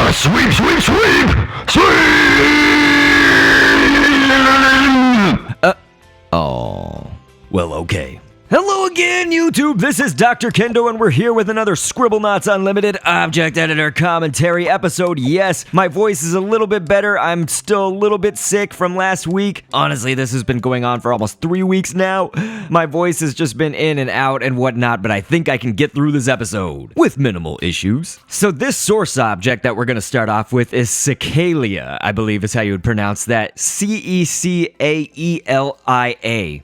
Gotta sweep, sweep, sweep! Sweep! Oh. Well, okay. Hello again, YouTube! This is Dr. Kendo, and we're here with another Scribblenauts Unlimited Object Editor commentary episode. Yes, my voice is a little bit better. I'm still a little bit sick from last week. Honestly, this has been going on for almost 3 weeks now. My voice has just been in and out and whatnot, but I think I can get through this episode with minimal issues. So this source object that we're going to start off with is Cecalia, I believe is how you would pronounce that. C-E-C-A-E-L-I-A.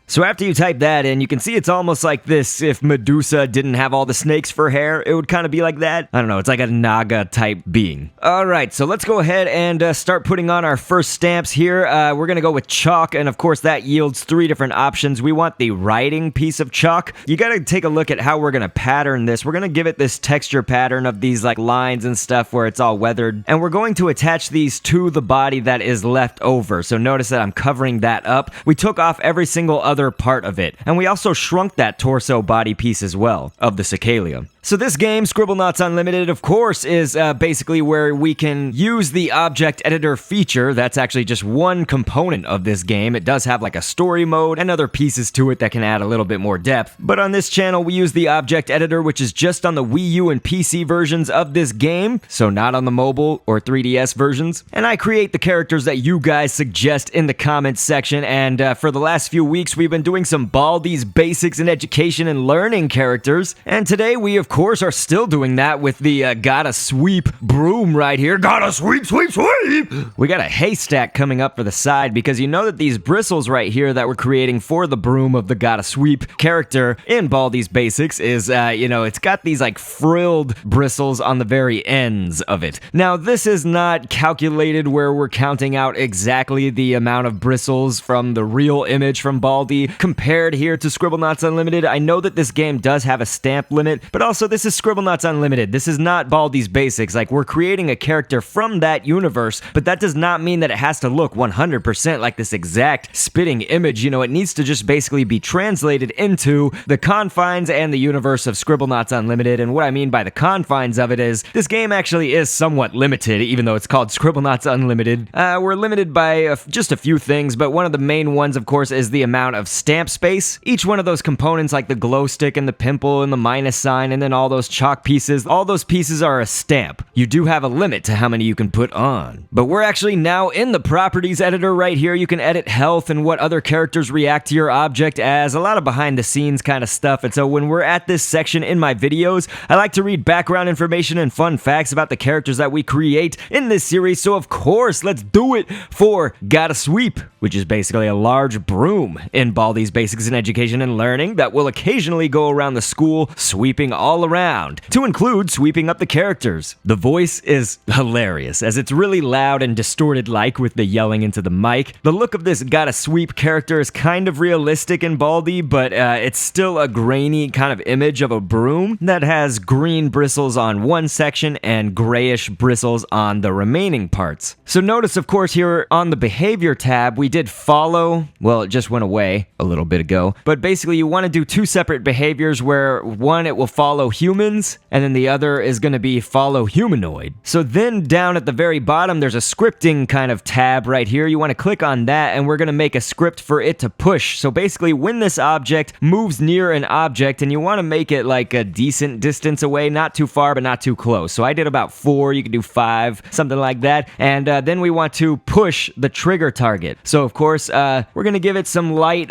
So after you type that in, you can see it's almost like this. If Medusa didn't have all the snakes for hair, it would kind of be like that. I don't know, it's like a Naga type being. Alright, so let's go ahead and start putting on our first stamps here. We're gonna go with chalk, and of course that yields 3 different options. We want the writing piece of chalk. You gotta take a look at how we're gonna pattern this. We're gonna give it this texture pattern of these like lines and stuff where it's all weathered, and we're going to attach these to the body that is left over. So notice that I'm covering that up. We took off every single other part of it, and we also shrunk that torso body piece as well of the Cecalia. So this game, Scribblenauts Unlimited, of course, is basically where we can use the object editor feature. That's actually just one component of this game. It does have like a story mode and other pieces to it that can add a little bit more depth. But on this channel, we use the object editor, which is just on the Wii U and PC versions of this game, so not on the mobile or 3DS versions. And I create the characters that you guys suggest in the comments section, and for the last few weeks, we've been doing some Baldi's basics in education and learning characters, and today we, of course, are still doing that with the gotta sweep broom right here. Gotta sweep, sweep, sweep! We got a haystack coming up for the side because you know that these bristles right here that we're creating for the broom of the gotta sweep character in Baldi's basics is, you know, it's got these like frilled bristles on the very ends of it. Now, this is not calculated where we're counting out exactly the amount of bristles from the real image from Baldi compared here to Scribblenauts Unlimited. I know that this game does have a stamp limit, but also this is Scribblenauts Unlimited. This is not Baldi's basics. Like, we're creating a character from that universe, but that does not mean that it has to look 100% like this exact spitting image. You know, it needs to just basically be translated into the confines and the universe of Scribblenauts Unlimited. And what I mean by the confines of it is this game actually is somewhat limited, even though it's called Scribblenauts Unlimited. We're limited by just a few things, but one of the main ones, of course, is the amount of stamp space. Each one of those components, like the glow stick and the pimple and the minus sign, and then all those chalk pieces, all those pieces are a stamp. You do have a limit to how many you can put on. But we're actually now in the properties editor right here. You can edit health and what other characters react to your object as, a lot of behind the scenes kind of stuff. And so when we're at this section in my videos, I like to read background information and fun facts about the characters that we create in this series. So of course, let's do it for Gotta Sweep, which is basically a large broom in Baldi's Basics in Education and Learning that will occasionally go around the school sweeping all around, to include sweeping up the characters. The voice is hilarious, as it's really loud and distorted like with the yelling into the mic. The look of this gotta sweep character is kind of realistic in Baldi, but it's still a grainy kind of image of a broom that has green bristles on one section and grayish bristles on the remaining parts. So notice, of course, here on the behavior tab, we did follow. Well, it just went away a little bit ago, but basically you want to do 2 separate behaviors where one, it will follow humans, and then the other is going to be follow humanoid. So then down at the very bottom, there's a scripting kind of tab right here. You want to click on that, and we're going to make a script for it to push. So basically, when this object moves near an object, and you want to make it like a decent distance away, not too far, but not too close. So I did about 4, you can do 5, something like that. And then we want to push the trigger target. So of course, we're going to give it some light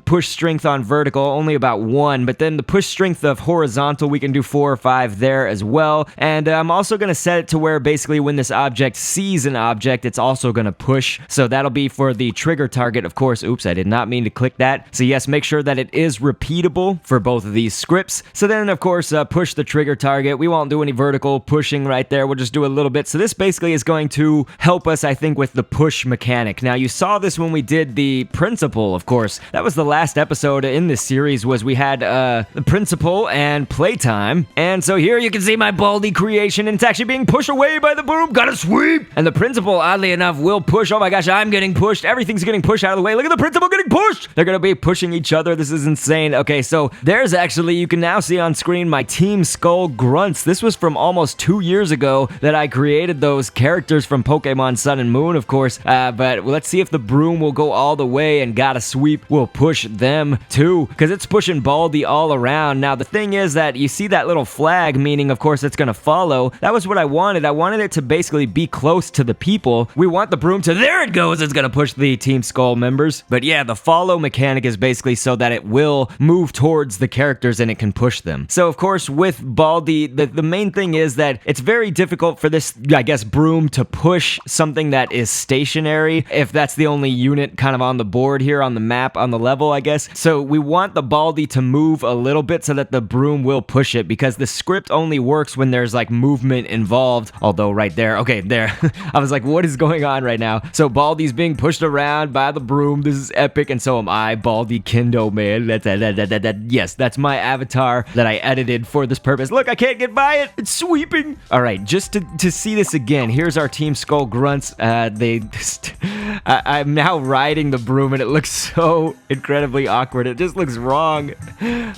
push strength on vertical, only about 1, but then the push strength of horizontal, we can do 4 or 5 there as well. And I'm also going to set it to where basically when this object sees an object, it's also going to push. So that'll be for the trigger target, of course. Oops, I did not mean to click that. So yes, make sure that it is repeatable for both of these scripts. So then, of course, push the trigger target. We won't do any vertical pushing right there. We'll just do a little bit. So this basically is going to help us, I think, with the push mechanic. Now, you saw this this when we did the principal, of course. That was the last episode in this series, was we had the principal and playtime. And so here you can see my Baldi creation, and it's actually being pushed away by the broom. Gotta sweep! And the principal, oddly enough, will push. Oh my gosh, I'm getting pushed. Everything's getting pushed out of the way. Look at the principal getting pushed! They're gonna be pushing each other. This is insane. Okay, so there's actually, you can now see on screen my Team Skull grunts. This was from almost 2 years ago that I created those characters from Pokemon Sun and Moon, of course. But let's see if the broom will go all the way, and Gotta Sweep will push them too, because it's pushing Baldi all around. Now, the thing is that you see that little flag, meaning, of course, it's gonna follow. That was what I wanted. I wanted it to basically be close to the people. We want the broom to, there it goes, it's gonna push the Team Skull members. But yeah, the follow mechanic is basically so that it will move towards the characters and it can push them. So, of course, with Baldi, the main thing is that it's very difficult for this, I guess, broom to push something that is stationary, if that's the only unit kind of on the board here, on the map, on the level, I guess. So we want the Baldi to move a little bit so that the broom will push it, because the script only works when there's like movement involved. Although right there, okay, there. I was like, what is going on right now? So Baldi's being pushed around by the broom. This is epic, and so am I, Baldi Kendo, man. Yes, that's my avatar that I edited for this purpose. Look, I can't get by it. It's sweeping. All right, just to see this again, here's our Team Skull grunts. I'm now riding the broom, and it looks so incredibly awkward. It just looks wrong.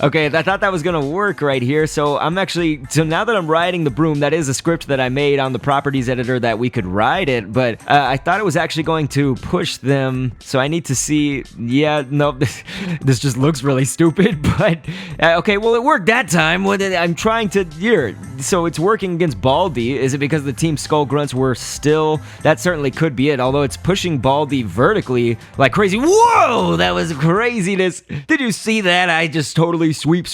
Okay, I thought that was gonna work right here. So now that I'm riding the broom, that is a script that I made on the properties editor that we could ride it, but I thought it was actually going to push them. So I need to see, yeah, no, this just looks really stupid, but okay, well, it worked that time. I'm trying to, here, so it's working against Baldi. Is it because the Team Skull grunts were still, that certainly could be it, although it's pushing Baldi vertically like crazy. Whoa, that was craziness. Did you see that? I just totally sweeped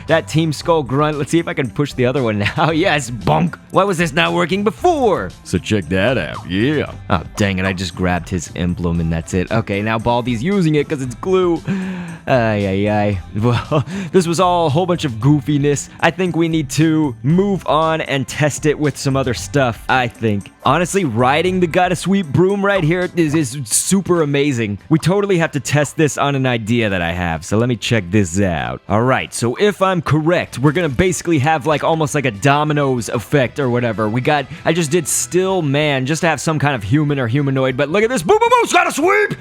that Team Skull grunt. Let's see if I can push the other one now. Yes, bonk. Why was this not working before? So check that out, yeah. Oh, dang it, I just grabbed his emblem and that's it. Okay, now Baldi's using it because it's glue. Well, this was all a whole bunch of goofiness. I think we need to move on and test it with some other stuff, I think. Honestly, riding the Gotta Sweep broom right here is super amazing. We totally have to test this on an idea that I have, so let me check this out. Alright, so if I'm correct, we're gonna basically have like almost like a dominoes effect or whatever. I just did still man, just to have some kind of human or humanoid, but look at this, boom, boom, boom, Gotta Sweep!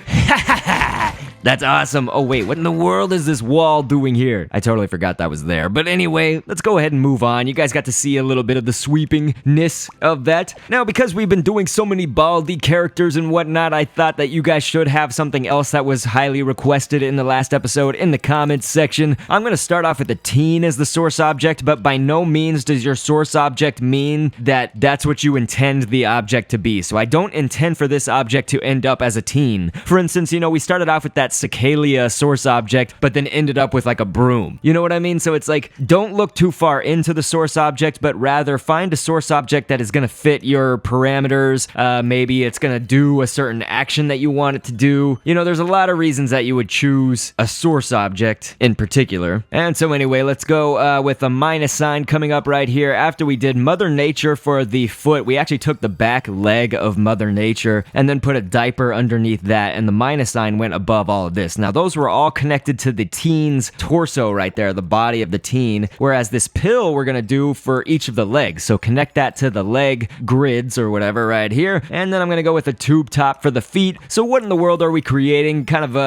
That's awesome. Oh wait, what in the world is this wall doing here? I totally forgot that was there. But anyway, let's go ahead and move on. You guys got to see a little bit of the sweepingness of that. Now, because we've been doing so many Baldi characters and whatnot, I thought that you guys should have something else that was highly requested in the last episode in the comments section. I'm going to start off with a teen as the source object, but by no means does your source object mean that that's what you intend the object to be. So I don't intend for this object to end up as a teen. For instance, you know, we started off with that Cicalia source object, but then ended up with like a broom. You know what I mean? So it's like, don't look too far into the source object, but rather find a source object that is going to fit your parameters. Maybe it's going to do a certain action that you want it to do. You know, there's a lot of reasons that you would choose a source object in particular. And so anyway, let's go with a minus sign coming up right here. After we did Mother Nature for the foot, we actually took the back leg of Mother Nature and then put a diaper underneath that, and the minus sign went above all of this. Now, those were all connected to the teen's torso right there, the body of the teen, whereas this pill we're gonna do for each of the legs. So connect that to the leg grids or whatever right here, and then I'm gonna go with a tube top for the feet. So what in the world are we creating? Kind of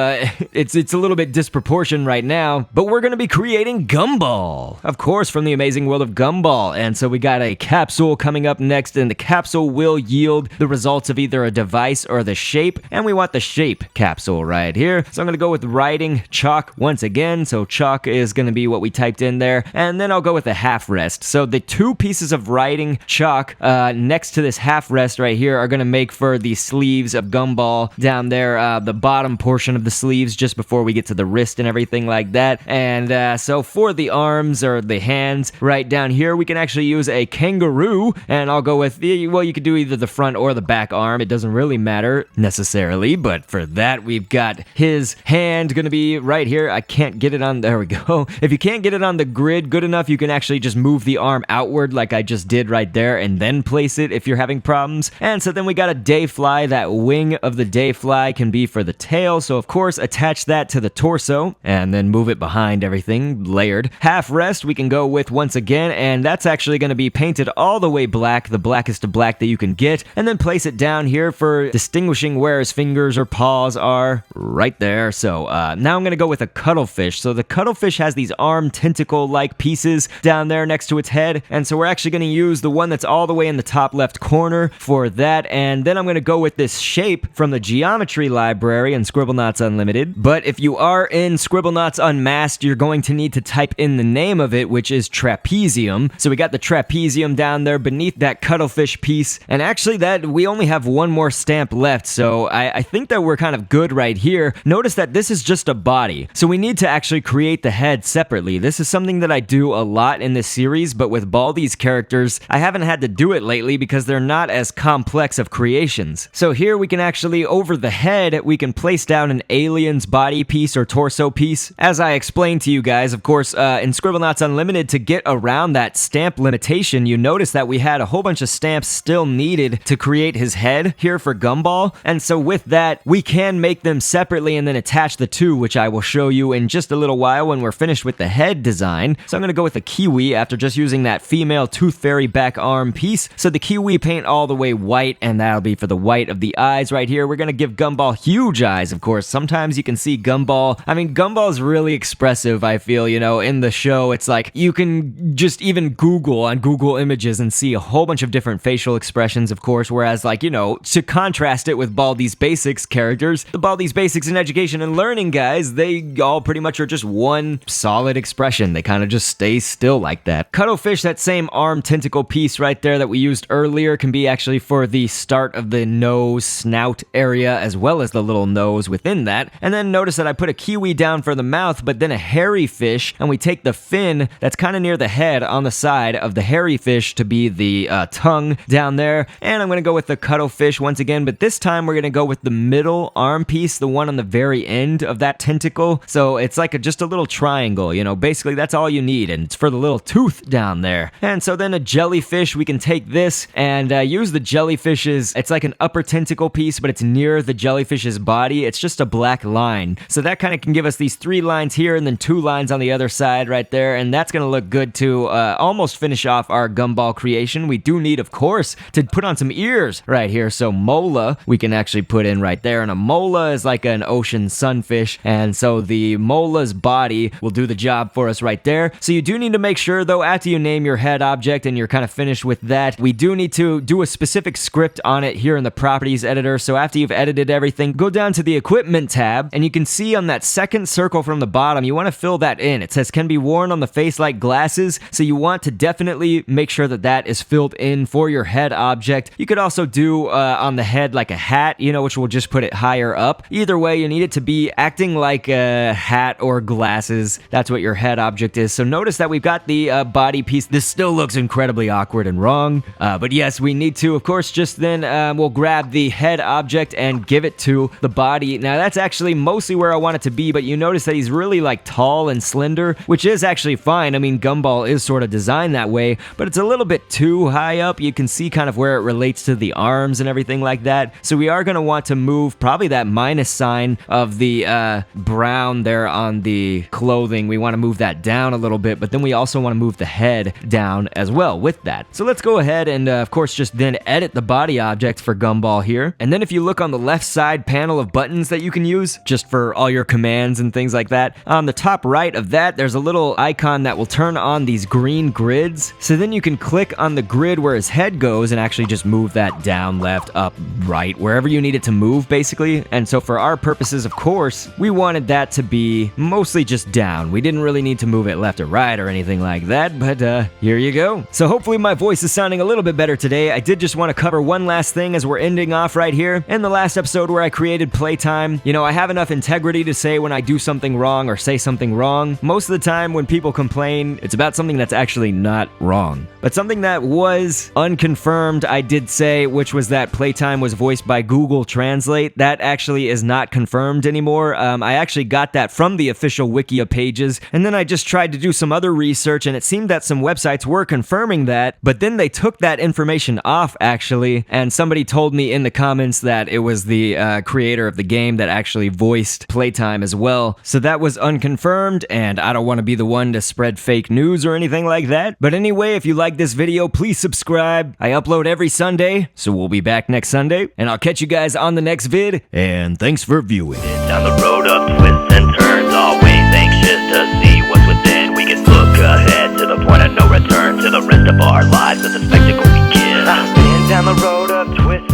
it's a little bit disproportionate right now, but we're gonna be creating Gumball, of course, from the Amazing World of Gumball. And so we got a capsule coming up next, and the capsule will yield the results of either a device or the shape, and we want the shape capsule right here. So I'm going to go with writing chalk once again. So chalk is going to be what we typed in there. And then I'll go with a half rest. So the two pieces of writing chalk next to this half rest right here are going to make for the sleeves of Gumball down there, the bottom portion of the sleeves just before we get to the wrist and everything like that. And so for the arms or the hands right down here, we can actually use a kangaroo. And I'll go with, well, you could do either the front or the back arm. It doesn't really matter necessarily. But for that, we've got his his hand gonna be right here. I can't get it on, there we go. If you can't get it on the grid good enough, you can actually just move the arm outward like I just did right there and then place it if you're having problems. And so then we got a dayfly. That wing of the dayfly can be for the tail, so of course attach that to the torso and then move it behind everything layered. Half rest we can go with once again, and that's actually going to be painted all the way black, the blackest of black that you can get, and then place it down here for distinguishing where his fingers or paws are, right there. So now I'm going to go with a cuttlefish. So the cuttlefish has these arm tentacle-like pieces down there next to its head, and so we're actually going to use the one that's all the way in the top left corner for that, and then I'm going to go with this shape from the geometry library in Scribblenauts Unlimited. But if you are in Scribblenauts Unmasked, you're going to need to type in the name of it, which is trapezium. So we got the trapezium down there beneath that cuttlefish piece, and actually that we only have one more stamp left, so I think that we're kind of good right here. Notice that this is just a body, so we need to actually create the head separately. This is something that I do a lot in this series, but with Baldi's characters, I haven't had to do it lately because they're not as complex of creations. So here we can actually, over the head, we can place down an alien's body piece or torso piece. As I explained to you guys, of course, in Scribblenauts Unlimited, to get around that stamp limitation, you notice that we had a whole bunch of stamps still needed to create his head here for Gumball, and so with that, we can make them separately and then attach the two, which I will show you in just a little while when we're finished with the head design. So I'm going to go with a kiwi after just using that female tooth fairy back arm piece. So the kiwi paint all the way white, and that'll be for the white of the eyes right here. We're going to give Gumball huge eyes, of course. Sometimes you can see Gumball. I mean, Gumball's really expressive, I feel, you know, in the show. It's like you can just even Google on Google Images and see a whole bunch of different facial expressions, of course, whereas, like, you know, to contrast it with Baldi's Basics characters, the Baldi's Basics in Education and Learning guys, they all pretty much are just one solid expression. They kind of just stay still like that. Cuttlefish, that same arm tentacle piece right there that we used earlier, can be actually for the start of the nose, snout area, as well as the little nose within that. And then notice that I put a kiwi down for the mouth, but then a hairy fish, and we take the fin that's kind of near the head on the side of the hairy fish to be the tongue down there. And I'm going to go with the cuttlefish once again, but this time we're going to go with the middle arm piece, the one on the very end of that tentacle. So it's like just a little triangle, you know, basically that's all you need, and it's for the little tooth down there. And so then a jellyfish, we can take this and use the jellyfish's, it's like an upper tentacle piece, but it's near the jellyfish's body. It's just a black line. So that kind of can give us these 3 lines here and then 2 lines on the other side right there, and that's going to look good to almost finish off our Gumball creation. We do need, of course, to put on some ears right here. So mola, we can actually put in right there, and a mola is like an ocean sunfish, and so the mola's body will do the job for us right there. So you do need to make sure, though, after you name your head object and you're kind of finished with that, we do need to do a specific script on it here in the properties editor. So after you've edited everything, go down to the equipment tab, and you can see on that second circle from the bottom, you want to fill that in. It says can be worn on the face like glasses, so you want to definitely make sure that that is filled in for your head object. You could also do on the head like a hat, you know, which will just put it higher up. Either way, you need it to be acting like a hat or glasses. That's what your head object is. So notice that we've got the body piece. This still looks incredibly awkward and wrong, but yes, we need to, of course, just then we'll grab the head object and give it to the body. Now that's actually mostly where I want it to be, but you notice that he's really like tall and slender, which is actually fine. I mean, Gumball is sort of designed that way, but it's a little bit too high up. You can see kind of where it relates to the arms and everything like that. So we are going to want to move probably that minus sign of the brown there on the clothing. We want to move that down a little bit, but then we also want to move the head down as well with that. So let's go ahead and of course just then edit the body object for Gumball here. And then if you look on the left side panel of buttons that you can use just for all your commands and things like that, on the top right of that, there's a little icon that will turn on these green grids. So then you can click on the grid where his head goes and actually just move that down, left, up, right, wherever you need it to move, basically. And so for our purposes, of course, we wanted that to be mostly just down. We didn't really need to move it left or right or anything like that, but here you go. So hopefully my voice is sounding a little bit better today. I did just want to cover one last thing as we're ending off right here. In the last episode where I created playtime, you know, I have enough integrity to say when I do something wrong or say something wrong. Most of the time when people complain, it's about something that's actually not wrong. But something that was unconfirmed, I did say, which was that playtime was voiced by Google Translate. That actually is not confirmed confirmed anymore. I actually got that from the official Wikia pages, and then I just tried to do some other research, and it seemed that some websites were confirming that, but then they took that information off, actually, and somebody told me in the comments that it was the creator of the game that actually voiced Playtime as well. So that was unconfirmed, and I don't want to be the one to spread fake news or anything like that. But anyway, if you like this video, please subscribe. I upload every Sunday, so we'll be back next Sunday, and I'll catch you guys on the next vid, and thanks for viewing. Down the road of twists and turns, always anxious to see what's within. We can look ahead to the point of no return, to the rest of our lives as a spectacle begins. I've been down the road of twists